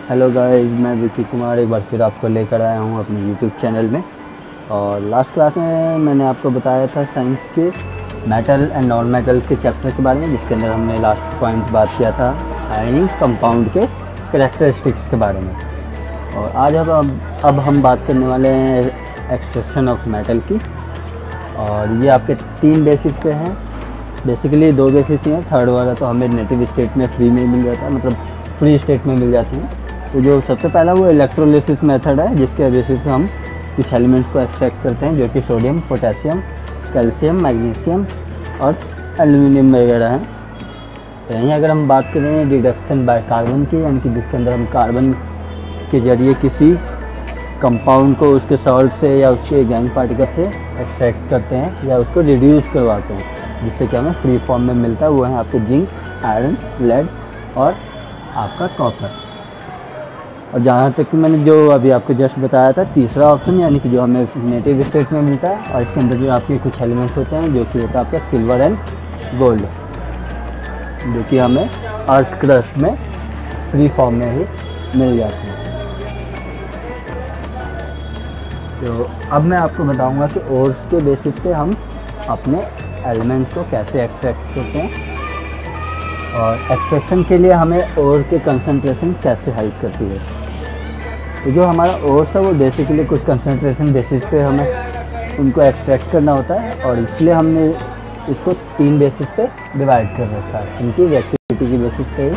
Hello guys, मैं विकी कुमार एक बार फिर आपको लेकर आया हूँ अपने यूट्यूब चैनल में। और लास्ट क्लास में मैंने आपको बताया था साइंस के मेटल एंड नॉन मेटल के चैप्टर के बारे में, जिसके अंदर हमने लास्ट पॉइंट बात किया था आयनिक कंपाउंड के कैरेक्टरिस्टिक्स के बारे में। और आज अब हम बात करने वाले हैं एक्सट्रैक्शन ऑफ मेटल की। और ये आपके 3 बेसिस पे हैं। बेसिकली 2 बेसिस ही हैं, थर्ड वाला तो हमें नेटिव स्टेट में फ्री में मिल जाता है, मतलब फ्री स्टेट में मिल जाती है। तो जो सबसे पहला वो इलेक्ट्रोलिसिस मेथड है, जिसके बेसिस पे हम कुछ एलिमेंट्स को एक्सट्रैक्ट करते हैं, जो कि सोडियम, पोटेशियम, कैल्शियम, मैग्नीशियम और एल्यूमिनियम वगैरह हैं। तो यहीं अगर हम बात करें रिडक्शन बाय कार्बन की, यानी कि जिसके अंदर हम कार्बन के जरिए किसी कंपाउंड को उसके सॉल्ट से या उसके गैंग पार्टिकल से एक्सट्रैक्ट करते हैं या उसको रिड्यूस करवाते हैं, जिससे कि हमें फ्री फॉर्म में मिलता है। वो है आपके जिंक, आयरन, लेड और आपका कॉपर। और जहाँ तक कि मैंने जो अभी आपको जस्ट बताया था, तीसरा ऑप्शन यानी कि जो हमें नेटिव स्टेट में मिलता है, और इसके अंदर जो आपके कुछ एलिमेंट्स होते हैं, जो कि होता है आपका सिल्वर एंड गोल्ड, जो कि हमें अर्थ क्रस्ट में फ्री फॉर्म में ही मिल जाते हैं। तो अब मैं आपको बताऊंगा कि ओर्स के बेसिस पे हम अपने एलिमेंट्स को कैसे एक्सट्रैक्ट करते हैं, और एक्सट्रैक्शन के लिए हमें ओर के कंसंट्रेशन कैसे हेल्प करती है। तो जो हमारा ओर्स है वो बेसिकली कुछ कंसंट्रेशन बेसिस पे हमें उनको एक्सट्रैक्ट करना होता है, और इसलिए हमने इसको 3 बेसिस पे डिवाइड कर रखा है, इनकी रिएक्टिविटी की बेसिस पे।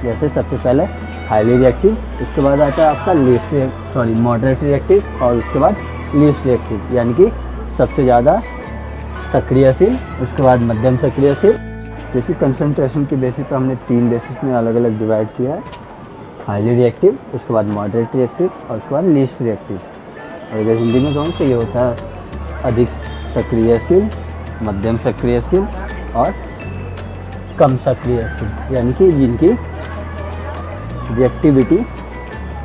जैसे सबसे पहले हाईली रिएक्टिव, उसके बाद आता है आपका मॉडरेट रिएक्टिव, और उसके बाद लीस्ट रिएक्टिव यानी कि सबसे ज़्यादा सक्रियशील, उसके बाद मध्यम सक्रियशील। जैसे कंसंट्रेशन की बेसिस पे हमने 3 बेसिस में अलग अलग डिवाइड किया है, हाईली रिएक्टिव, उसके बाद मॉडरेट रिएक्टिव और उसके बाद लीस्ट रिएक्टिव। और अगर हिंदी में कहूँ तो ये होता है अधिक सक्रियशील, मध्यम सक्रियशील और कम सक्रियशील, यानी कि जिनकी रिएक्टिविटी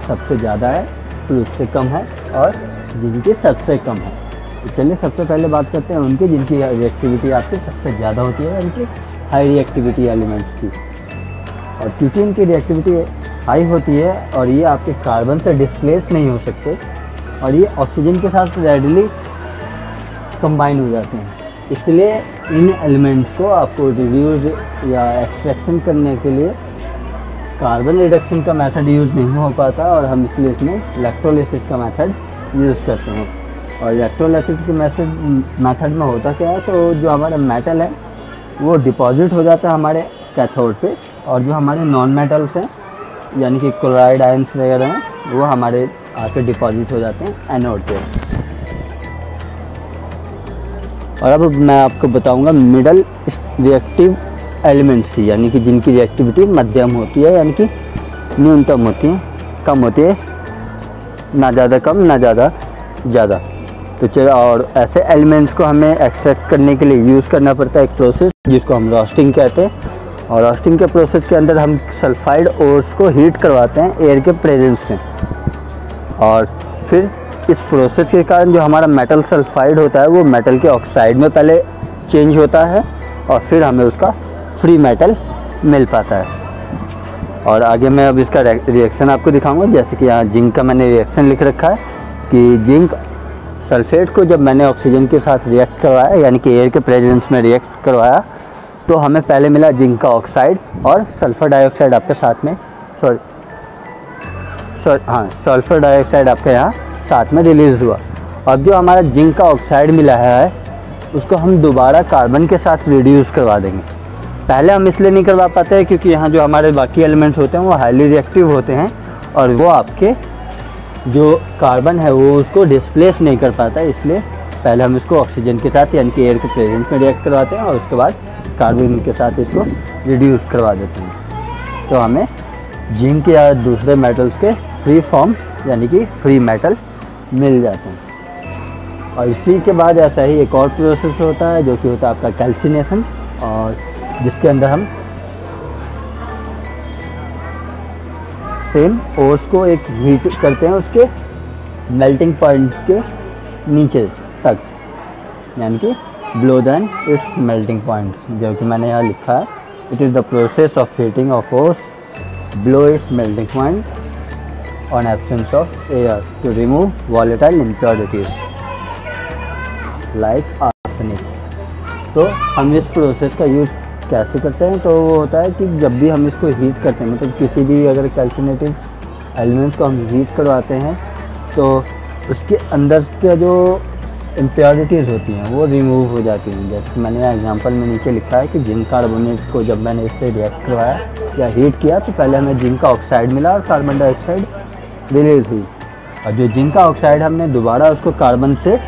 सबसे ज़्यादा है, फिर उससे कम है, और जिनकी सबसे कम है। तो चलिए सबसे पहले बात करते हैं उनकी जिनकी रिएक्टिविटी आपकी सबसे ज़्यादा होती है, यानी कि हाई रिएक्टिविटी एलिमेंट्स की। और क्योंकि इनकी रिएक्टिविटी हाई होती है और ये आपके कार्बन से डिस्प्लेस नहीं हो सकते, और ये ऑक्सीजन के साथ रेडिली कंबाइन हो जाते हैं, इसलिए इन एलिमेंट्स को आपको रिड्यूस या एक्सट्रैक्शन करने के लिए कार्बन रिडक्शन का मेथड यूज़ नहीं हो पाता, और हम इसलिए इसमें इलेक्ट्रोलिसिस का मेथड यूज़ करते हैं। और इलेक्ट्रोलिसिस के मेथड में होता क्या है, तो जो हमारा मेटल है वो डिपॉजिट हो जाता है हमारे कैथोड पे, और जो हमारे नॉन मेटल्स हैं यानी कि क्लोराइड आयंस वगैरह हैं, वो हमारे आके डिपॉजिट हो जाते हैं एनोड पे। और अब मैं आपको बताऊंगा मिडल रिएक्टिव एलिमेंट्स की, यानी कि जिनकी रिएक्टिविटी मध्यम होती है, यानी कि न्यूनतम होती है, कम होती है, ना ज़्यादा कम ना ज़्यादा ज़्यादा। तो चलो, और ऐसे एलिमेंट्स को हमें एक्सट्रैक्ट करने के लिए यूज़ करना पड़ता है एक प्रोसेस जिसको हम रोस्टिंग कहते हैं। और रोस्टिंग के प्रोसेस के अंदर हम सल्फाइड ओर्स को हीट करवाते हैं एयर के प्रेजेंस में, और फिर इस प्रोसेस के कारण जो हमारा मेटल सल्फाइड होता है वो मेटल के ऑक्साइड में पहले चेंज होता है, और फिर हमें उसका फ्री मेटल मिल पाता है। और आगे मैं अब इसका रिएक्शन आपको दिखाऊंगा। जैसे कि यहाँ जिंक का मैंने रिएक्शन लिख रखा है कि जिंक सल्फेट को जब मैंने ऑक्सीजन के साथ रिएक्ट करवाया, यानी कि एयर के प्रेजेंस में रिएक्ट करवाया, तो हमें पहले मिला जिंक का ऑक्साइड, और सल्फर डाइऑक्साइड आपके साथ में सल्फर डाइऑक्साइड आपके यहाँ साथ में रिलीज़ हुआ। अब जो हमारा जिंक का ऑक्साइड मिला है उसको हम दोबारा कार्बन के साथ रिड्यूस करवा देंगे। पहले हम इसलिए नहीं करवा पाते हैं क्योंकि यहाँ जो हमारे बाकी एलिमेंट्स होते हैं वो हाईली रिएक्टिव होते हैं, और वो आपके जो कार्बन है वो उसको डिस्प्लेस नहीं कर पाता है, इसलिए पहले हम इसको ऑक्सीजन के साथ यानी कि एयर के प्रेजेंस में रिएक्ट करवाते हैं, और उसके बाद कार्बन के साथ इसको रिड्यूस करवा देते हैं। तो हमें जिंक या दूसरे मेटल्स के फ्री फॉर्म यानी कि फ्री मेटल मिल जाते हैं। और इसी के बाद ऐसा ही एक और प्रोसेस होता है जो कि होता है आपका कैल्सिनेशन, और जिसके अंदर हम सेम ओर्स को एक हीट करते हैं उसके मेल्टिंग पॉइंट के नीचे तक, यानी कि below than its melting points, जो कि मैंने यहाँ लिखा है, it is the process of heating of ores below its melting point on absence of air to remove volatile impurities like arsenic. तो हम इस प्रोसेस का यूज़ कैसे करते हैं? तो वो होता है कि जब भी हम इसको हीट करते हैं, मतलब किसी भी अगर कैल्सिनेटेड एलिमेंट्स को हम हीट करवाते हैं तो उसके अंदर के जो इम्प्योरिटीज़ होती हैं वो रिमूव हो जाती हैं। जैसे मैंने एग्जांपल में नीचे लिखा है कि जिंक कार्बोनेट को जब मैंने इससे रिएक्ट करवाया या हीट किया तो पहले हमें जिंक का ऑक्साइड मिला और कार्बन डाइऑक्साइड रिलीज हुई, और जो जिंक का ऑक्साइड हमने दोबारा उसको कार्बन से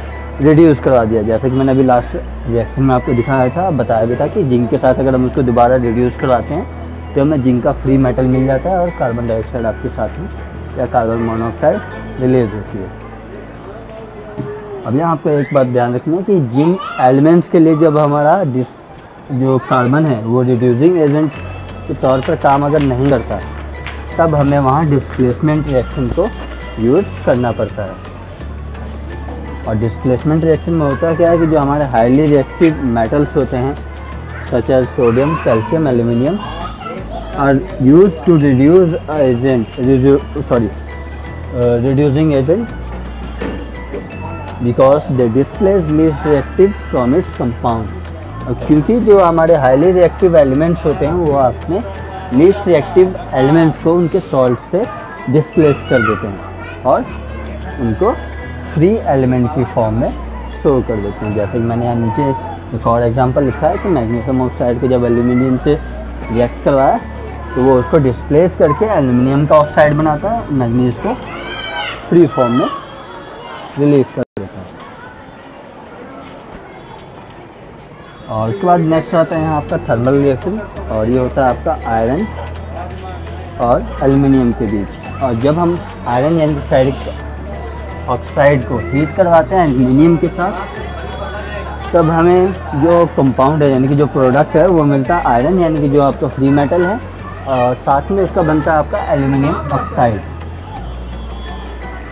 रिड्यूस करवा दिया। जैसे कि मैंने अभी लास्ट रिएक्शन में आपको दिखाया था, बताया भी था कि जिंक के साथ अगर हम उसको दोबारा रिड्यूस करवाते हैं तो हमें जिंक का फ्री मेटल मिल जाता है और कार्बन डाइऑक्साइड आपके साथ में या कार्बन मोनोऑक्साइड रिलीज होती है। अब यहाँ आपको एक बात ध्यान रखना है कि जिंक एलिमेंट्स के लिए जब हमारा जो कार्बन है वो रिड्यूसिंग एजेंट के तौर पर काम अगर नहीं करता तब हमें वहाँ डिस्प्लेसमेंट रिएक्शन को यूज़ करना पड़ता है। और डिस्प्लेसमेंट रिएक्शन में होता क्या है कि जो हमारे हाईली रिएक्टिव मेटल्स होते हैं such as sodium, calcium, aluminium are use to reduce reducing agent because they displace least reactive from its compound. क्योंकि जो हमारे हाईली रिएक्टिव एलिमेंट्स होते हैं वो अपने लीस्ट रिएक्टिव एलिमेंट्स को उनके सॉल्ट से डिस्प्लेस कर देते हैं और उनको फ्री एलिमेंट की फॉर्म में स्टोर कर देते हैं। जैसे कि मैंने यहाँ नीचे एक और एग्जांपल लिखा है कि मैग्नीशियम ऑक्साइड को जब एल्यूमिनियम से रिएक्ट करवाया तो वो उसको डिस्प्लेस करके एल्यूमिनियम का ऑक्साइड बनाता है, मैग्नीज को फ्री फॉर्म में रिलीज कर देता है। और उसके बाद नेक्स्ट आता है यहाँ आपका थर्मल रिएक्शन, और ये होता है आपका आयरन और एल्यूमिनियम के बीच। और जब हम आयरन यानी फेरिक ऑक्साइड को हीट करवाते हैं एल्यूमिनियम के साथ तब हमें जो कंपाउंड है यानी कि जो प्रोडक्ट है वो मिलता है आयरन यानी कि जो आपका फ्री मेटल है, और साथ में उसका बनता है आपका एल्यूमिनियम ऑक्साइड।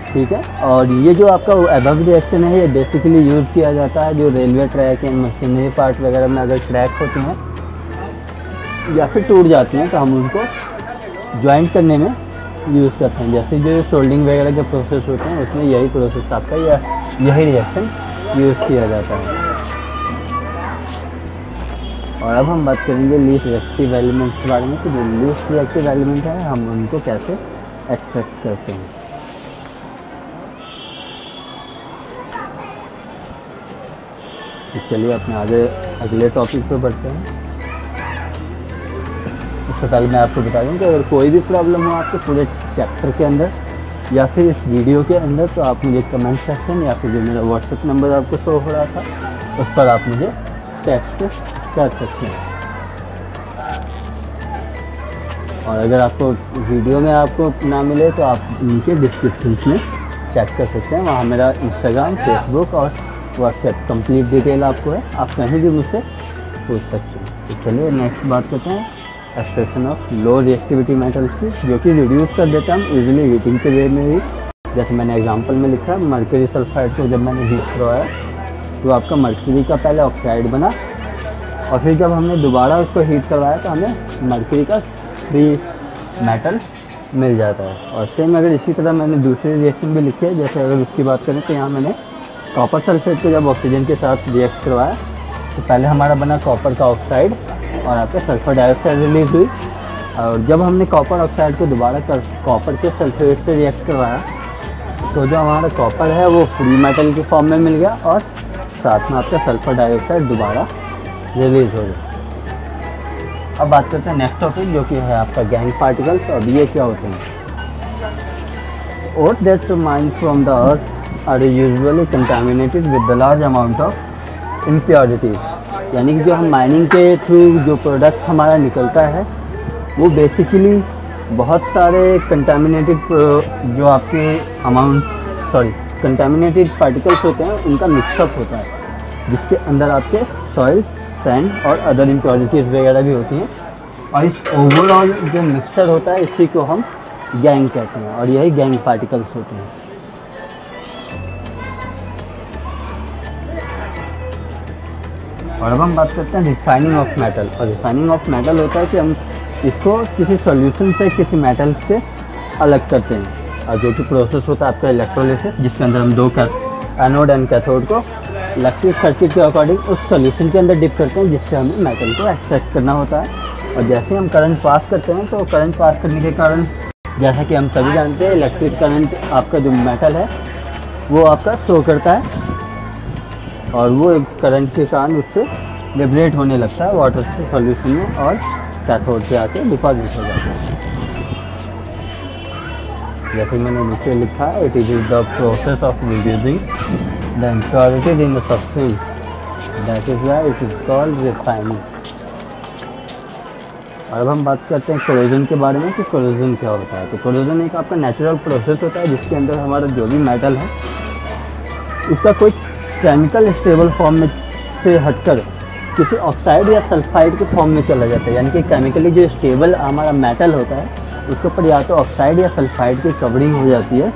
ठीक है, और ये जो आपका एबव रिएक्शन है ये बेसिकली यूज़ किया जाता है जो रेलवे ट्रैक या मशीनरी पार्ट वगैरह में अगर क्रैक होती हैं या फिर टूट जाती हैं तो हम उनको ज्वाइंट करने में यूज़ करते हैं। जैसे जो सोल्डिंग वगैरह के प्रोसेस होते हैं उसमें यही प्रोसेस आपका यही रिएक्शन यूज़ किया जाता है। और अब हम बात करेंगे लीस्ट रिएक्टिव एलिमेंट्स के बारे में कि जो लीस्ट रिएक्टिव एलिमेंट है हम उनको कैसे एक्सट्रैक्ट करते हैं। तो चलिए अपने आगे अगले टॉपिक पे बढ़ते हैं। उससे पहले मैं आपको बता दूं कि अगर कोई भी प्रॉब्लम हो आपके पूरे चैप्टर के अंदर या फिर इस वीडियो के अंदर तो आप मुझे कमेंट सेक्शन या फिर जो मेरा व्हाट्सएप नंबर आपको शो हो रहा था उस पर आप मुझे टेक्स्ट कर सकते हैं। और अगर आपको वीडियो में आपको ना मिले तो आप नीचे डिस्क्रिप्शन में चेक कर सकते हैं, वहाँ मेरा इंस्टाग्राम, फेसबुक और व्हाट्सएप कंप्लीट डिटेल आपको है, आप कहीं भी मुझसे पूछ सकते हैं। तो चलिए नेक्स्ट बात करते हैं extraction of low reactivity metals की, जो कि रिड्यूस कर देता हम इजीली हीटिंग के वे में ही। जैसे मैंने एग्जांपल में लिखा है मर्करी सल्फाइड को जब मैंने हीट करवाया तो आपका मर्करी का पहले ऑक्साइड बना और फिर जब हमने दोबारा उसको हीट करवाया तो हमें मर्करी का फ्री मेटल मिल जाता है। और सेम अगर इसी तरह मैंने दूसरी रिएक्शन भी लिखी है, जैसे अगर उसकी बात करें तो यहाँ मैंने कॉपर सल्फेट को जब ऑक्सीजन के साथ रिएक्ट करवाया तो पहले हमारा बना कॉपर का ऑक्साइड और आपका सल्फर डाइऑक्साइड रिलीज हुई। और जब हमने कॉपर ऑक्साइड को दोबारा कॉपर के सल्फेट से रिएक्ट करवाया तो जो हमारा कॉपर है वो फ्री मेटल के फॉर्म में मिल गया और साथ में आपका सल्फर डाइऑक्साइड दोबारा रिलीज हो गया। अब बात करते हैं नेक्स्ट टॉपिक जो कि है आपका गैंग पार्टिकल्स। और ये क्या होते हैं? और that's mined from the earth are usually contaminated with the large amount of impurities. यानी कि जो हम माइनिंग के थ्रू जो प्रोडक्ट हमारा निकलता है वो बेसिकली बहुत सारे कंटामिनेटेड जो आपके कंटामिनेटेड पार्टिकल्स होते हैं उनका मिक्सअप होता है, जिसके अंदर आपके सॉइल, सैंड और अदर इम्प्योरिटीज़ वगैरह भी होती हैं। और इस ओवरऑल जो मिक्सचर होता है इसी को हम गैंग कहते हैं और यही गैंग पार्टिकल्स होते हैं। और अब हम बात करते हैं रिफाइनिंग ऑफ मेटल। और रिफाइनिंग ऑफ मेटल होता है कि हम इसको किसी सॉल्यूशन से किसी मेटल से अलग करते हैं। और जो कि प्रोसेस होता है आपका इलेक्ट्रोलिसिस, जिसके अंदर हम 2 एनोड एंड कैथोड को इलेक्ट्रिक सर्किट के अकॉर्डिंग उस सॉल्यूशन के अंदर डिप करते हैं, जिससे हमें मेटल को एक्सट्रैक्ट करना होता है। और जैसे हम करंट पास करते हैं तो करंट पास करने के कारण, जैसा कि हम सभी जानते हैं, इलेक्ट्रिक करंट आपका जो मेटल है वो आपका शो करता है और वो करंट के कारण उससे लिबरेट होने लगता है वाटर से सॉल्यूशन में और कैथोड पे आके डिपॉजिट हो जाता है। जैसे मैंने नीचे लिखा है, it is the process of reducing the impurities in the substance, that is why it is called refining. अब हम बात करते हैं कोरोजन के बारे में कि कोरोजन क्या होता है। तो कोरोजन एक आपका नेचुरल प्रोसेस होता है जिसके अंदर हमारा जो भी मेटल है उसका कोई केमिकल स्टेबल फॉर्म में से हटकर किसी ऑक्साइड या सल्फाइड के फॉर्म में चला जाता है। यानी कि केमिकली जो स्टेबल हमारा मेटल होता है उसके ऊपर या तो ऑक्साइड या सल्फाइड की कवरिंग हो जाती है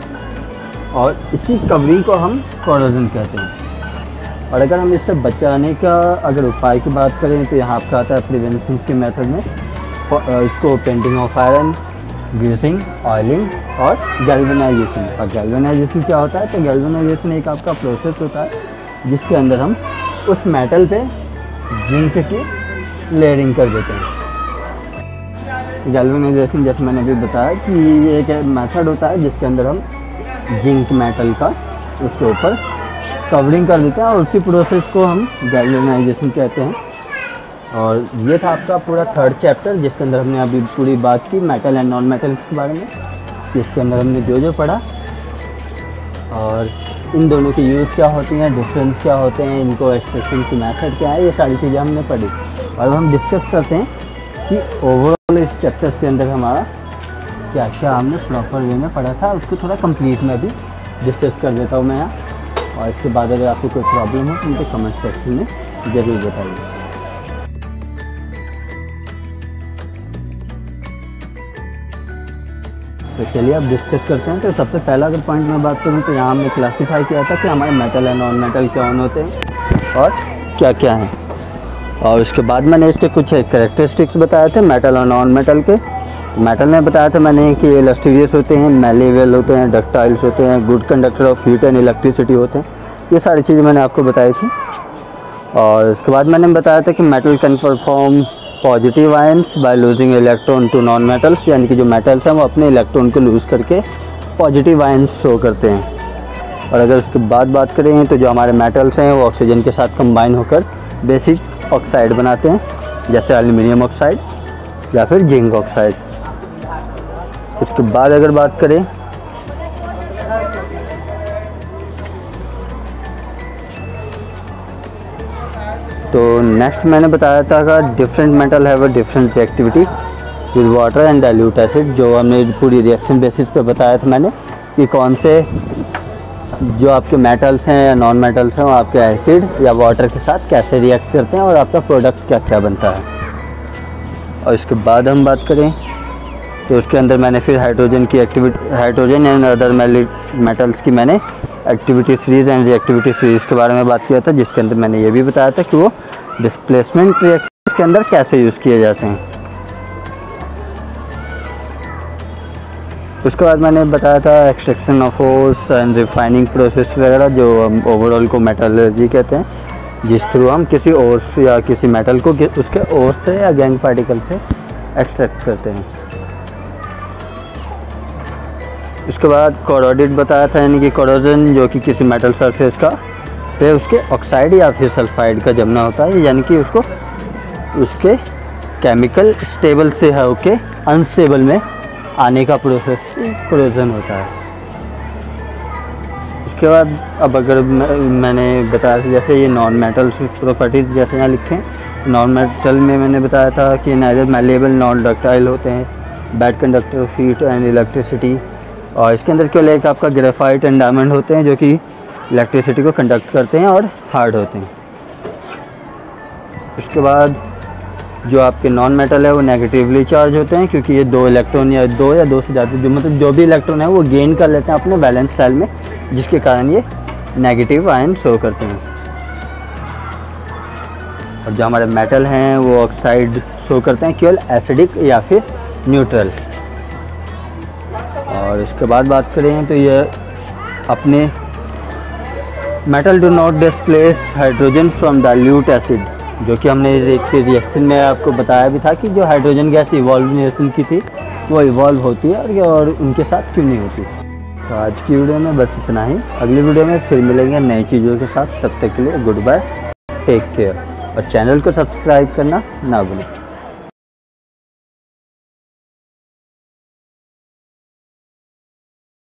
और इसी कवरिंग को हम कोरोजन कहते हैं। और अगर हम इससे बचाने का अगर उपाय की बात करें तो यहाँ आपका आता है प्रिवेंशन के मेथड में, इसको painting of iron, greasing, oiling और गैल्वेनाइजेशन। और गैल्वेनाइजेशन क्या होता है? तो गैल्वेनाइजेशन एक आपका प्रोसेस होता है जिसके अंदर हम उस मेटल पे जिंक की लेयरिंग कर देते हैं। गैल्वेनाइजेशन जैसे मैंने अभी बताया कि ये एक मेथड होता है जिसके अंदर हम जिंक मेटल का उसके ऊपर कवरिंग कर देते हैं और उसी प्रोसेस को हम गैल्वेनाइजेशन कहते हैं। और ये था आपका पूरा 3rd चैप्टर जिसके अंदर हमने अभी पूरी बात की मेटल एंड नॉन मेटल्स के बारे में, जिसके अंदर हमने जो पढ़ा और इन दोनों की यूज़ क्या होती हैं, डिफरेंस क्या होते हैं, इनको एक्सट्रैक्शन की मेथड क्या है, ये सारी चीज़ें हमने पढ़ी। और हम डिस्कस करते हैं कि ओवरऑल इस चैप्टर के अंदर हमारा क्या क्या हमने प्रॉपर वे में पढ़ा था, उसको थोड़ा कंप्लीट में भी डिस्कस कर देता हूँ मैं यहाँ। और इसके बाद अगर आपको कोई प्रॉब्लम हो तो मुझे कमेंट सेक्शन में ज़रूर बताइए। तो चलिए अब डिस्कस करते हैं। तो सबसे पहला अगर पॉइंट मैं बात करूँ तो यहाँ हमने क्लासीफाई किया था कि हमारे मेटल एंड नॉन मेटल कौन होते हैं और क्या क्या हैं। और उसके बाद मैंने इसके कुछ कैरेक्टरिस्टिक्स बताए थे मेटल और नॉन मेटल के। मेटल में बताया था मैंने कि ये लस्टीरियस होते हैं, मैलेबल होते हैं, डक्टाइल्स होते हैं, good conductor of heat and electricity होते हैं। ये सारी चीज़ें मैंने आपको बताई थी। और उसके बाद मैंने बताया था कि metal can perform positive ions by losing electron to non metals, यानी कि जो मेटल्स हैं वो अपने इलेक्ट्रॉन को लूज़ करके पॉजिटिव आयंस शो करते हैं। और अगर उसके बाद बात करें तो जो हमारे मेटल्स हैं वो ऑक्सीजन के साथ कंबाइन होकर बेसिक ऑक्साइड बनाते हैं, जैसे एल्यूमिनियम ऑक्साइड या फिर जिंक ऑक्साइड। उसके बाद अगर बात करें तो नेक्स्ट मैंने बताया था कि different metal have a different reactivity with water and dilute acid. जो हमने पूरी रिएक्शन बेसिस पे बताया था मैंने कि कौन से जो आपके मेटल्स हैं या नॉन मेटल्स हैं वो आपके एसिड या वाटर के साथ कैसे रिएक्ट करते हैं और आपका प्रोडक्ट क्या क्या बनता है। और इसके बाद हम बात करें तो उसके अंदर मैंने फिर हाइड्रोजन की activity, hydrogen and other metals की मैंने activity series and reactivity series के बारे में बात किया था, जिसके अंदर मैंने ये भी बताया था कि वो डिस्प्लेसमेंट रिएक्शन के अंदर कैसे यूज़ किए जाते हैं। उसके बाद मैंने बताया था extraction of ores and refining process वगैरह, जो हम ओवरऑल को मेटलर्जी कहते हैं, जिस थ्रू हम किसी ओर्स या किसी मेटल को उसके ओर्स से या गैंग पार्टिकल से एक्सट्रैक्ट करते हैं। उसके बाद कोरोडेड बताया था, यानी कि कोरोजन जो कि किसी मेटल सरफेस का से उसके ऑक्साइड या फिर सल्फाइड का जमना होता है, यानी कि उसको उसके केमिकल स्टेबल से होके अनस्टेबल में आने का प्रोसेस कोरोजन होता है। उसके बाद अब अगर मैंने बताया था जैसे ये नॉन मेटल प्रॉपर्टीज़ जैसे यहाँ लिखे हैं, नॉन मेटल में मैंने बताया था कि नाइदर मैलेबल नॉन डक्टाइल होते हैं, bad conductor of heat and electricity. और इसके अंदर केवल एक आपका ग्रेफाइट एंड डायमंड होते हैं जो कि इलेक्ट्रिसिटी को कंडक्ट करते हैं और हार्ड होते हैं। उसके बाद जो आपके नॉन मेटल है वो नेगेटिवली चार्ज होते हैं, क्योंकि ये 2 इलेक्ट्रॉन या 2 से ज़्यादा जो भी इलेक्ट्रॉन है वो गेन कर लेते हैं अपने वैलेंस सेल में, जिसके कारण ये नेगेटिव आयन शो करते हैं। और जो हमारे मेटल हैं वो ऑक्साइड शो करते हैं केवल एसिडिक या फिर न्यूट्रल। और इसके बाद बात करें तो ये अपने metal do not displace hydrogen from dilute acid, जो कि हमने एक रिएक्शन में आपको बताया भी था कि जो हाइड्रोजन गैस इवॉल्वेशन की थी वो इवॉल्व होती है और उनके साथ क्यों नहीं होती। तो आज की वीडियो में बस इतना ही। अगली वीडियो में फिर मिलेंगे नई चीज़ों के साथ। तब तक के लिए गुड बाय, टेक केयर, और चैनल को सब्सक्राइब करना ना भूलें।